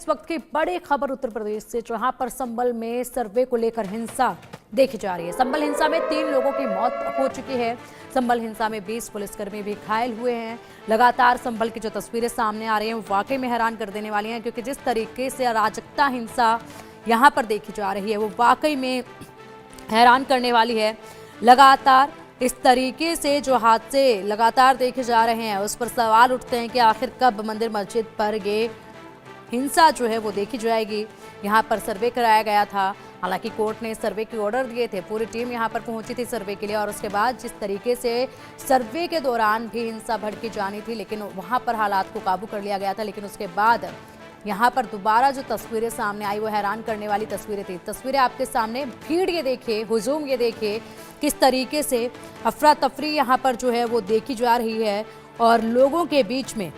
इस वक्त की बड़ी खबर उत्तर प्रदेश से, जहां पर संभल में सर्वे को लेकर हिंसा देखी जा रही है। संभल हिंसा में 3 लोगों की मौत हो चुकी है। संभल हिंसा में 20 पुलिसकर्मी भी घायल हुए हैं। लगातार संभल की जो तस्वीरें सामने आ रही हैं वो वाकई में हैरान कर देने वाली हैं, क्योंकि जिस तरीके से अराजकता हिंसा यहां पर देखी जा रही है वो वाकई में हैरान करने वाली है। लगातार इस तरीके से जो हादसे लगातार देखे जा रहे हैं उस पर सवाल उठते हैं कि आखिर कब मंदिर मस्जिद पर ये हिंसा जो है वो देखी जाएगी। यहाँ पर सर्वे कराया गया था, हालांकि कोर्ट ने सर्वे के ऑर्डर दिए थे। पूरी टीम यहाँ पर पहुंची थी सर्वे के लिए, और उसके बाद जिस तरीके से सर्वे के दौरान भी हिंसा भड़की जानी थी, लेकिन वहाँ पर हालात को काबू कर लिया गया था। लेकिन उसके बाद यहाँ पर दोबारा जो तस्वीरें सामने आई वो हैरान करने वाली तस्वीरें थी। तस्वीरें आपके सामने, भीड़ ये देखिए, हुजूम ये देखिए, किस तरीके से अफरा तफरी यहाँ पर जो है वो देखी जा रही है। और लोगों के बीच में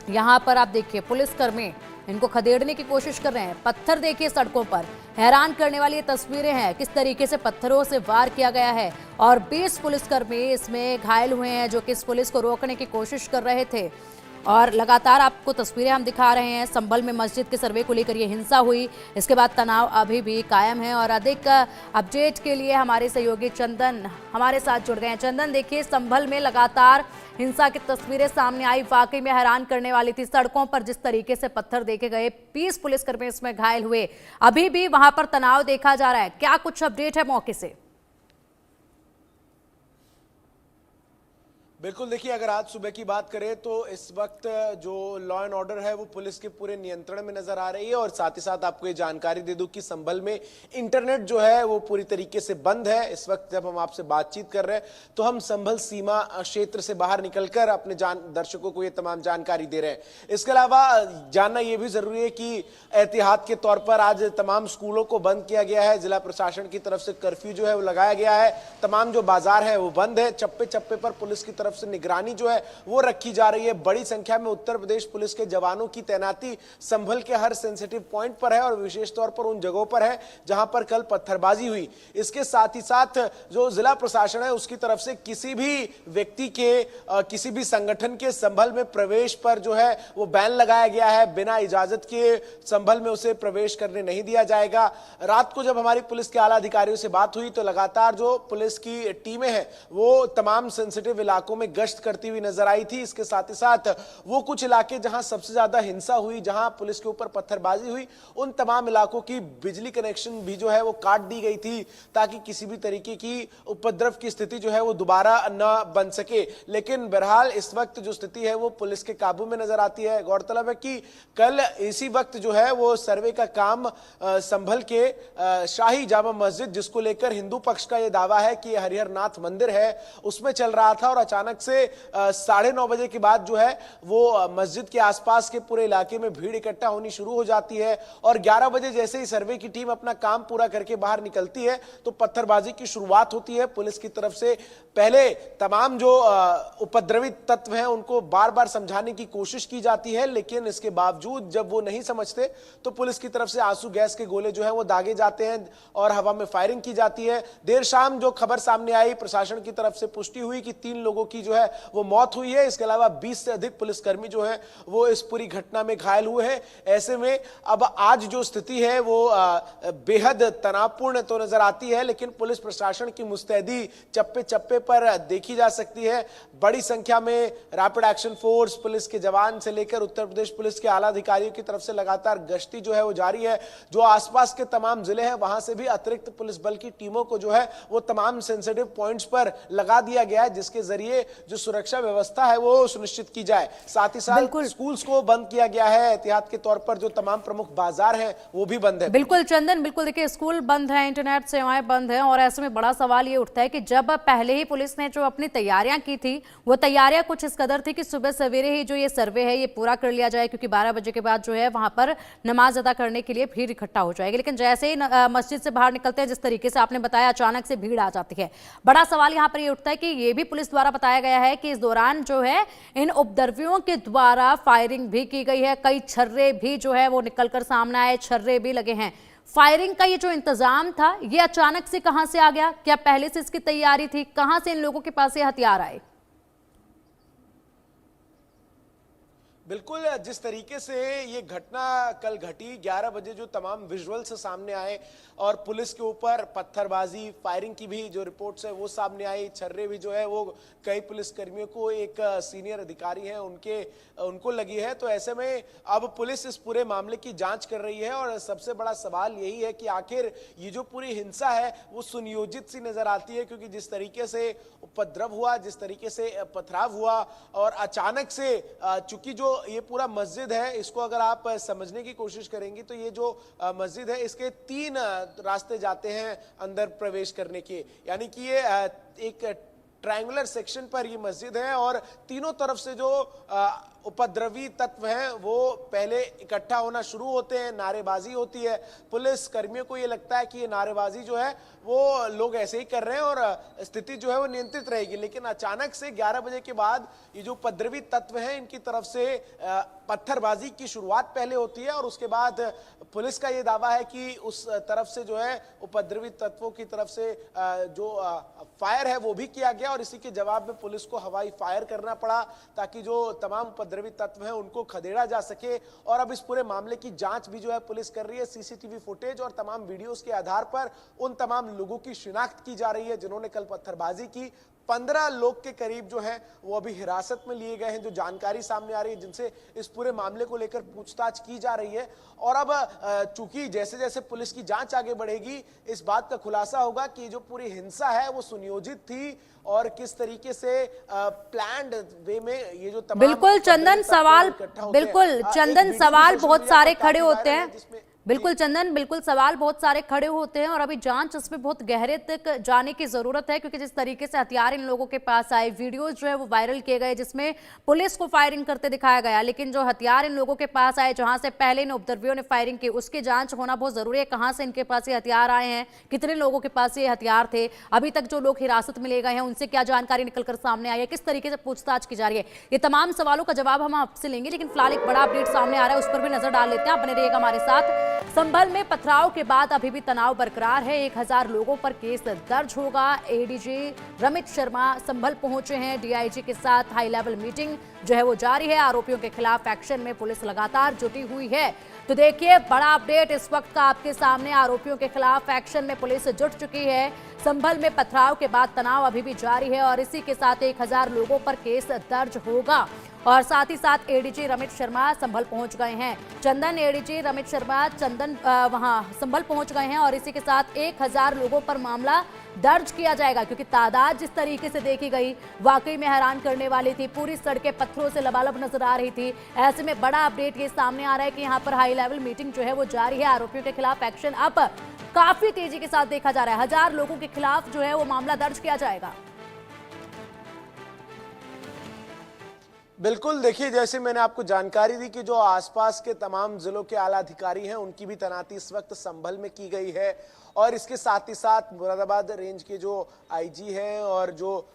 यहाँ पर आप देखिए पुलिसकर्मी इनको खदेड़ने की कोशिश कर रहे हैं। पत्थर देखिए सड़कों पर, हैरान करने वाली ये तस्वीरें हैं किस तरीके से पत्थरों से वार किया गया है। और 20 पुलिसकर्मी इसमें घायल हुए हैं, जो कि इस पुलिस को रोकने की कोशिश कर रहे थे। और लगातार आपको तस्वीरें हम दिखा रहे हैं। संभल में मस्जिद के सर्वे को लेकर ये हिंसा हुई, इसके बाद तनाव अभी भी कायम है। और अधिक अपडेट के लिए हमारे सहयोगी चंदन हमारे साथ जुड़ गए हैं। चंदन, देखिए संभल में लगातार हिंसा की तस्वीरें सामने आई, वाकई में हैरान करने वाली थी। सड़कों पर जिस तरीके से पत्थर देखे गए, 20 पुलिसकर्मी इसमें घायल हुए, अभी भी वहां पर तनाव देखा जा रहा है। क्या कुछ अपडेट है मौके से? बिल्कुल, देखिए अगर आज सुबह की बात करें तो इस वक्त जो लॉ एंड ऑर्डर है वो पुलिस के पूरे नियंत्रण में नजर आ रही है। और साथ ही साथ आपको ये जानकारी दे दूं कि संभल में इंटरनेट जो है वो पूरी तरीके से बंद है। इस वक्त जब हम आपसे बातचीत कर रहे हैं तो हम संभल सीमा क्षेत्र से बाहर निकलकर अपने दर्शकों को ये तमाम जानकारी दे रहे हैं। इसके अलावा जानना ये भी जरूरी है कि एहतियात के तौर पर आज तमाम स्कूलों को बंद किया गया है। जिला प्रशासन की तरफ से कर्फ्यू जो है वो लगाया गया है। तमाम जो बाजार है वो बंद है। चप्पे चप्पे पर पुलिस की तरफ से निगरानी जो है वो रखी जा रही है। बड़ी संख्या में उत्तर प्रदेश पुलिस के जवानों की तैनाती संभल के हर सेंसिटिव पॉइंट पर है, और विशेष तौर पर उन जगहों पर है जहां पर कल पत्थरबाजी हुई। इसके साथ ही साथ जो जिला प्रशासन है उसकी तरफ से किसी भी व्यक्ति के किसी भी संगठन के संभल में प्रवेश पर जो है वो बैन लगाया गया है। बिना इजाजत के संभल में उसे प्रवेश करने नहीं दिया जाएगा। रात को जब हमारी पुलिस के आला अधिकारियों से बात हुई तो लगातार जो पुलिस की टीमें हैं वो तमाम सेंसिटिव इलाकों में गश्त करती हुई नजर आई थी। इसके साथ ही साथ वो कुछ इलाके जहां सबसे ज्यादा हिंसा हुई, जहां पुलिस के ऊपर पत्थरबाजी हुई, उन तमाम इलाकों की बिजली कनेक्शन भी जो है वो काट दी गई थी, ताकि किसी भी तरीके की उपद्रव की स्थिति जो है वो दोबारा न बन सके। लेकिन बहरहाल इस वक्त जो स्थिति है वो पुलिस के काबू में नजर आती है। गौरतलब है कि कल इसी वक्त जो है वो सर्वे का काम संभल के शाही जामा मस्जिद, जिसको लेकर हिंदू पक्ष का यह दावा है कि हरिहर नाथ मंदिर है, उसमें चल रहा था। और अचानक से 9:30 बजे के बाद जो है वो मस्जिद के आसपास के पूरे इलाके में भीड़ इकट्ठा होनी शुरू हो जाती है। और 11 बजे जैसे ही सर्वे की टीम अपना काम पूरा करके बाहर निकलती है तो पत्थरबाजी की शुरुआत होती है। पुलिस की तरफ से पहले तमाम जो उपद्रवी तत्व हैं उनको बार बार समझाने की कोशिश की जाती है, लेकिन इसके बावजूद जब वो नहीं समझते तो पुलिस की तरफ से आंसू गैस के गोले जो है वो दागे जाते हैं और हवा में फायरिंग की जाती है। देर शाम जो खबर सामने आई, प्रशासन की तरफ से पुष्टि हुई कि 3 लोगों की जो है वो मौत हुई है। इसके अलावा 20 से अधिक पुलिसकर्मी जो है वो इस पूरी घटना में घायल हुए हैं। ऐसे में अब आज जो स्थिति है वो बेहद तनावपूर्ण तो नजर आती है, लेकिन पुलिस प्रशासन की मुस्तैदी चप्पे चप्पे पर देखी जा सकती है। बड़ी संख्या में रैपिड एक्शन फोर्स, पुलिस के जवान से लेकर उत्तर प्रदेश पुलिस के आला अधिकारियों की तरफ से लगातार गश्ती जो है वो जारी है। जो आसपास के तमाम जिले हैं वहां से भी अतिरिक्त पुलिस बल की टीमों को जो है वो तमाम सेंसिटिव पॉइंट्स पर लगा दिया गया है, जिसके जरिए जो सुरक्षा व्यवस्था है वो सुनिश्चित की जाए। साथ ही साथ स्कूल्स को बंद किया गया है। एहतियात के तौर पर जो तमाम प्रमुख बाजार हैं वो भी बंद है। बिल्कुल चंदन, बिल्कुल देखिए स्कूल बंद है, इंटरनेट सेवाएं बंद है, और ऐसे में बड़ा सवाल ये उठता है कि जब पहले ही पुलिस ने जो अपनी तैयारियां की थी वो तैयारियां कुछ इस कदर थी कि सुबह सवेरे ही जो ये सर्वे है ये पूरा कर लिया जाए, क्योंकि 12 बजे के बाद जो है वहां पर नमाज अदा करने के लिए भीड़ इकट्ठा हो जाएगी। लेकिन जैसे ही मस्जिद से बाहर निकलते हैं, जिस तरीके से आपने बताया, अचानक से भीड़ आ जाती है। बड़ा सवाल यहाँ पर ये उठता है कि ये भी पुलिस द्वारा बताया गया है कि इस दौरान जो है इन उपद्रवियों के द्वारा फायरिंग भी की गई है। कई छर्रे भी जो है वो निकलकर सामने आए, छर्रे भी लगे हैं। फायरिंग का ये जो इंतजाम था ये अचानक से कहां से आ गया? क्या पहले से इसकी तैयारी थी? कहां से इन लोगों के पास ये हथियार आए? बिल्कुल, जिस तरीके से ये घटना कल घटी 11 बजे, जो तमाम विजुअल्स सामने आए और पुलिस के ऊपर पत्थरबाजी, फायरिंग की भी जो रिपोर्ट्स है वो सामने आई। छर्रे भी जो है वो कई पुलिस कर्मियों को, एक सीनियर अधिकारी हैं उनको लगी है। तो ऐसे में अब पुलिस इस पूरे मामले की जांच कर रही है और सबसे बड़ा सवाल यही है कि आखिर ये जो पूरी हिंसा है वो सुनियोजित सी नजर आती है, क्योंकि जिस तरीके से उपद्रव हुआ, जिस तरीके से पथराव हुआ और अचानक से चूंकि जो ये पूरा मस्जिद है, इसको अगर आप समझने की कोशिश करेंगे तो ये जो मस्जिद है इसके 3 रास्ते जाते हैं अंदर प्रवेश करने के, यानी कि ये एक ट्रायंगुलर सेक्शन पर ये मस्जिद है और तीनों तरफ से जो उपद्रवी तत्व हैं वो पहले इकट्ठा होना शुरू होते हैं, नारेबाजी होती है। पुलिस कर्मियों को ये लगता है कि ये नारेबाजी जो है वो लोग ऐसे ही कर रहे हैं और स्थिति जो है वो नियंत्रित रहेगी, लेकिन अचानक से 11 बजे के बाद ये जो उपद्रवी तत्व हैं इनकी तरफ से पत्थरबाजी की शुरुआत पहले होती है और उसके बाद पुलिस का ये दावा है कि उस तरफ से जो है उपद्रवी तत्वों की तरफ से जो फायर है वो भी किया गया और इसी के जवाब में पुलिस को हवाई फायर करना पड़ा ताकि जो तमाम उपद्रवी तत्व हैं उनको खदेड़ा जा सके। और अब इस पूरे मामले की जांच भी जो है पुलिस कर रही है। सीसीटीवी फुटेज और तमाम वीडियोस के आधार पर उन तमाम लोगों की शिनाख्त की जा रही है जिन्होंने कल पत्थरबाजी की। 15 लोग के करीब जो हैं वो अभी हिरासत में लिए गए हैं, जो जानकारी सामने आ रही है, जिनसे इस पूरे मामले को लेकर पूछताछ की जा रही है। और अब चूंकि जैसे जैसे पुलिस की जांच आगे बढ़ेगी इस बात का खुलासा होगा कि जो पूरी हिंसा है वो सुनियोजित थी और किस तरीके से प्लान्ड वे में ये जो तमाम बिल्कुल चंदन सवाल बहुत सारे खड़े होते हैं। बिल्कुल चंदन, बिल्कुल सवाल बहुत सारे खड़े होते हैं और अभी जांच इसमें बहुत गहरे तक जाने की जरूरत है, क्योंकि जिस तरीके से हथियार इन लोगों के पास आए, वीडियोस जो है वो वायरल किए गए जिसमें पुलिस को फायरिंग करते दिखाया गया, लेकिन जो हथियार इन लोगों के पास आए, जहां से पहले इन उपद्रवियों ने फायरिंग की, उसकी जांच होना बहुत जरूरी है। कहां से इनके पास ये हथियार आए हैं, कितने लोगों के पास ये हथियार थे, अभी तक जो लोग हिरासत में ले गए हैं उनसे क्या जानकारी निकलकर सामने आई है, किस तरीके से पूछताछ की जा रही है, ये तमाम सवालों का जवाब हम आपसे लेंगे। लेकिन फिलहाल एक बड़ा अपडेट सामने आ रहा है, उस पर भी नजर डाल लेते हैं। आप बने रहिएगा हमारे साथ। संभल में पथराव के बाद अभी भी तनाव बरकरार है। 1000 लोगों पर केस दर्ज होगा। एडीजी रमित शर्मा संभल पहुंचे हैं। डीआईजी के साथ हाई लेवल मीटिंग जो है वो जारी है। आरोपियों के खिलाफ एक्शन में पुलिस लगातार जुटी हुई है। तो देखिए बड़ा अपडेट इस वक्त का आपके सामने। आरोपियों के खिलाफ एक्शन में पुलिस जुट चुकी है। संभल में पथराव के बाद तनाव अभी भी जारी है और इसी के साथ 1000 लोगों पर केस दर्ज होगा। और साथ ही साथ एडीजी रमित शर्मा संभल पहुंच गए हैं। चंदन, एडीजी रमित शर्मा वहां संभल पहुंच गए हैं और इसी के साथ 1000 लोगों पर मामला दर्ज किया जाएगा, क्योंकि तादाद जिस तरीके से देखी गई वाकई में हैरान करने वाली थी। पूरी सड़कें पत्थरों से लबालब नजर आ रही थी। ऐसे में बड़ा अपडेट ये सामने आ रहा है कि यहाँ पर हाई लेवल मीटिंग जो है वो जारी है। आरोपियों के खिलाफ एक्शन अब काफी तेजी के साथ देखा जा रहा है। 1000 लोगों के खिलाफ जो है वो मामला दर्ज किया जाएगा। बिल्कुल, देखिए जैसे मैंने आपको जानकारी दी कि जो आसपास के तमाम जिलों के आला अधिकारी हैं उनकी भी तैनाती इस वक्त संभल में की गई है और इसके साथ ही साथ मुरादाबाद रेंज के जो आईजी हैं और जो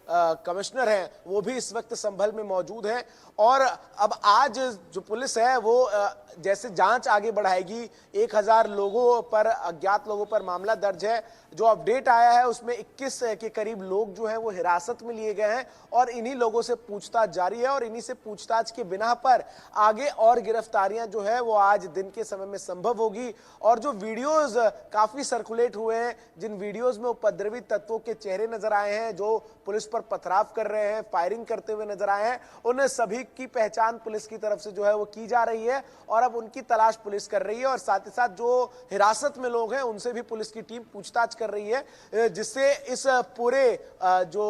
कमिश्नर हैं वो भी इस वक्त संभल में मौजूद हैं। और अब आज जो पुलिस है वो जैसे जांच आगे बढ़ाएगी, 1000 लोगों पर, अज्ञात लोगों पर मामला दर्ज है। जो अपडेट आया है उसमें 21 के करीब लोग जो हैं वो हिरासत में लिए गए हैं और इन्हीं लोगों से पूछताछ जारी है और इन्हीं से पूछताछ के बिना पर आगे और गिरफ्तारियां जो है वो आज दिन के समय में संभव होगी। और जो वीडियोस काफी सर्कुलेट हुए हैं, जिन वीडियोस में उपद्रवी तत्वों के चेहरे नजर आए हैं, जो पुलिस पर पथराव कर रहे हैं, फायरिंग करते हुए नजर आए हैं, उन सभी की पहचान पुलिस की तरफ से जो है वो की जा रही है और अब उनकी तलाश पुलिस कर रही है। और साथ ही साथ जो हिरासत में लोग हैं उनसे भी पुलिस की टीम पूछताछ कर रही है, जिससे इस पूरे जो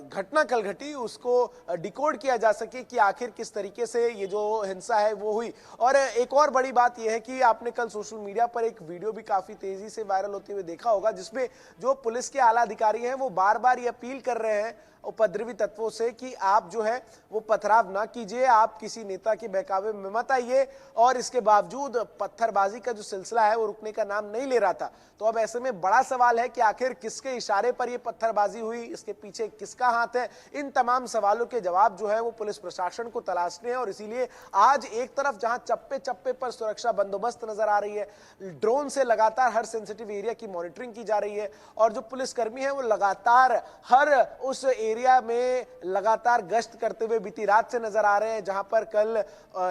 घटना कल घटी उसको डिकोड किया जा सके कि आखिर किस तरीके से ये जो हिंसा है वो हुई। और एक और बड़ी बात यह है कि आपने कल सोशल मीडिया पर एक वीडियो भी काफी तेजी से वायरल होते हुए देखा होगा, जिसमें जो पुलिस के आला अधिकारी हैं वो बार बार ये अपील कर रहे हैं उपद्रवी तत्वों से कि आप जो है वो पथराव ना कीजिए, आप किसी नेता के बहकावे में मत आइए। और इसके बावजूद पत्थरबाजी का जो सिलसिला है वो रुकने का नाम नहीं ले रहा था। तो अब ऐसे में बड़ा सवाल है कि आखिर किसके इशारे पर ये पत्थरबाजी हुई, इसके पीछे किसका हाथ है। इन तमाम सवालों के जवाब जो है वो पुलिस प्रशासन को तलाशने हैं और इसीलिए आज एक तरफ जहां चप्पे चप्पे पर सुरक्षा बंदोबस्त नजर आ रही है, ड्रोन से लगातार हर सेंसिटिव एरिया की मॉनिटरिंग की जा रही है और जो पुलिसकर्मी है वो लगातार हर उस एरिया में लगातार गश्त करते हुए बीती रात से नजर आ रहे हैं, जहां पर कल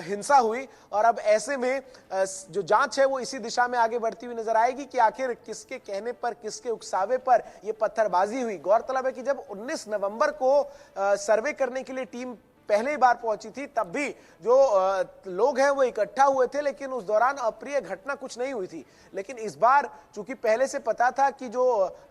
हिंसा हुई। और अब ऐसे में जो जांच है वो इसी दिशा में आगे बढ़ती हुई नजर आएगी कि आखिर किसके कहने पर, किसके उकसावे पर ये पत्थरबाजी हुई। गौरतलब है कि जब 19 नवंबर को सर्वे करने के लिए टीम पहली बार पहुंची थी, तब भी जो लोग हैं वो इकट्ठा हुए थे, लेकिन उस दौरान अप्रिय घटना कुछ नहीं हुई थी। लेकिन इस बार चूंकि पहले से पता था कि जो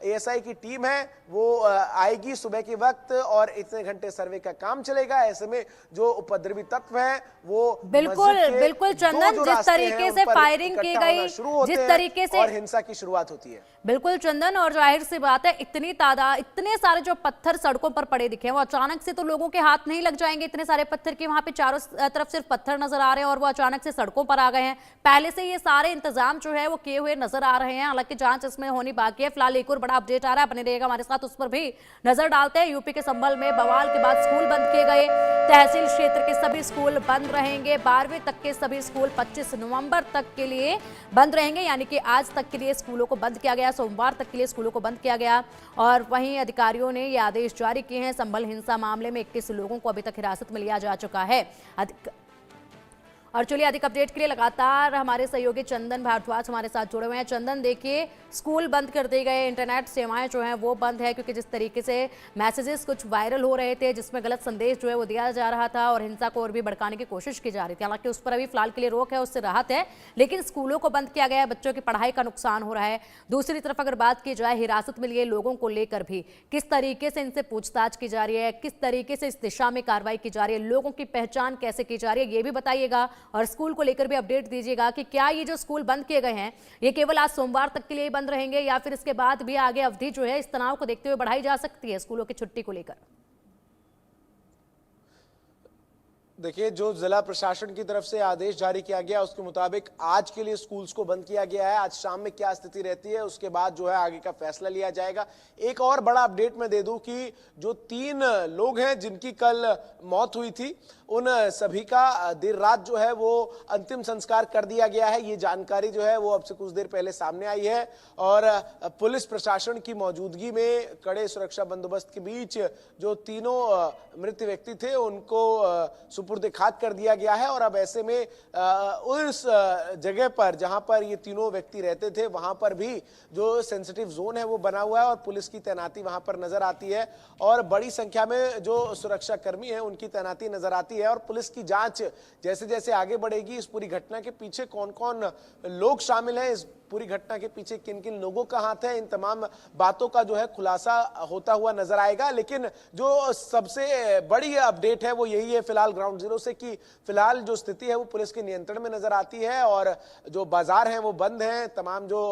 एएसआई की टीम है वो आएगी सुबह के वक्त और इतने घंटे सर्वे का काम चलेगा, ऐसे में जो उपद्रवी तत्व हैं वो बिल्कुल चंदन, जिस तरीके से फायरिंग की गई, जिस तरीके से और हिंसा की शुरुआत होती है। बिल्कुल चंदन, और जाहिर सी बात है इतनी तादाद, इतने सारे जो पत्थर सड़कों पर पड़े दिखे हैं, वो अचानक से तो लोगों के हाथ नहीं लग जाएंगे। इतने सारे पत्थर के वहां पे चारों तरफ सिर्फ पत्थर नजर आ रहे हैं और वो अचानक से सड़कों पर आ गए हैं। पहले से ये सारे इंतजाम जो है वो किए हुए नजर आ रहे हैं, हालांकि जांच इसमें होनी बाकी है। फिलहाल एक और बड़ा अपडेट आ रहा है, बने रहिएगा हमारे साथ, उस पर भी नजर डालते हैं। यूपी के संभल में बवाल के बाद स्कूल बंद किए गए, तहसील क्षेत्र के सभी स्कूल बंद रहेंगे। 12वीं तक के सभी स्कूल 25 नवंबर तक के लिए बंद रहेंगे, यानी कि आज तक के लिए स्कूलों को बंद किया गया, सोमवार तक के लिए स्कूलों को बंद किया गया। और वहीं अधिकारियों ने ये आदेश जारी किए हैं। संभल हिंसा मामले में 21 लोगों को अभी तक हिरासत में लिया जा चुका है। और चलिए अधिक अपडेट के लिए लगातार हमारे सहयोगी चंदन भारद्वाज हमारे साथ जुड़े हुए हैं। चंदन, देखिए स्कूल बंद कर दिए गए, इंटरनेट सेवाएं जो हैं वो बंद है, क्योंकि जिस तरीके से मैसेजेस कुछ वायरल हो रहे थे जिसमें गलत संदेश जो है वो दिया जा रहा था और हिंसा को और भी भड़काने की कोशिश की जा रही थी, हालांकि उस पर अभी फिलहाल के लिए रोक है, उससे राहत है। लेकिन स्कूलों को बंद किया गया है, बच्चों की पढ़ाई का नुकसान हो रहा है। दूसरी तरफ अगर बात की जाए हिरासत में लिए लोगों को लेकर भी किस तरीके से इनसे पूछताछ की जा रही है, किस तरीके से इस दिशा में कार्रवाई की जा रही है, लोगों की पहचान कैसे की जा रही है, ये भी बताइएगा। और स्कूल को भी अपडेट दीजिएगा कि क्या ये जो स्कूल बंद किए गए हैं ये केवल आज सोमवार तक के लिए बंद रहेंगे या फिर इसके बाद भी आगे अवधि जो है इस तनाव को देखते हुए बढ़ाई जा सकती है स्कूलों की छुट्टी को लेकर। देखिए, जो जिला प्रशासन की तरफ से आदेश जारी किया गया उसके मुताबिक आज के लिए स्कूल्स को बंद किया गया है। आज शाम में क्या स्थिति रहती है उसके बाद जो है आगे का फैसला लिया जाएगा। एक और बड़ा अपडेट मैं दे दूं कि जो 3 लोग हैं जिनकी कल मौत हुई थी, उन सभी का देर रात जो है वो अंतिम संस्कार कर दिया गया है। ये जानकारी जो है वो अब से कुछ देर पहले सामने आई है और पुलिस प्रशासन की मौजूदगी में कड़े सुरक्षा बंदोबस्त के बीच जो तीनों मृत व्यक्ति थे उनको सुपुर्द खाक कर दिया गया है। और अब ऐसे में उस जगह पर जहां पर ये तीनों व्यक्ति रहते थे वहां पर भी जो सेंसिटिव जोन है वो बना हुआ है और पुलिस की तैनाती वहां पर नजर आती है और बड़ी संख्या में जो सुरक्षा कर्मी है उनकी तैनाती नजर आती है। और पुलिस की जांच जैसे जैसे आगे बढ़ेगी, इस पूरी घटना के पीछे कौन कौन लोग शामिल हैं, इस पूरी घटना के पीछे किन किन लोगों का हाथ है, इन तमाम बातों का जो है खुलासा होता हुआ नजर आएगा। लेकिन जो सबसे बड़ी अपडेट है वो यही है फिलहाल ग्राउंड जीरो से कि फिलहाल जो स्थिति है वो पुलिस के नियंत्रण में नजर आती है और जो बाजार हैं वो बंद हैं, तमाम जो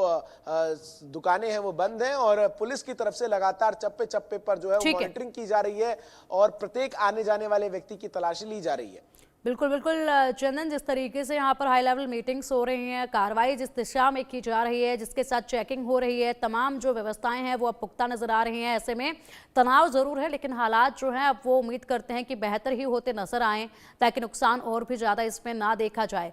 दुकानें हैं वो बंद हैं और पुलिस की तरफ से लगातार चप्पे चप्पे पर जो है वो मॉनिटरिंग की जा रही है और प्रत्येक आने जाने वाले व्यक्ति की तलाशी ली जा रही है। बिल्कुल बिल्कुल चंदन, जिस तरीके से यहाँ पर हाई लेवल मीटिंग्स हो रही हैं, कार्रवाई जिस दिशा में की जा रही है, जिसके साथ चेकिंग हो रही है, तमाम जो व्यवस्थाएं हैं वो अब पुख्ता नजर आ रही हैं। ऐसे में तनाव जरूर है लेकिन हालात जो हैं अब वो उम्मीद करते हैं कि बेहतर ही होते नजर आएं ताकि नुकसान और भी ज़्यादा इसमें ना देखा जाए।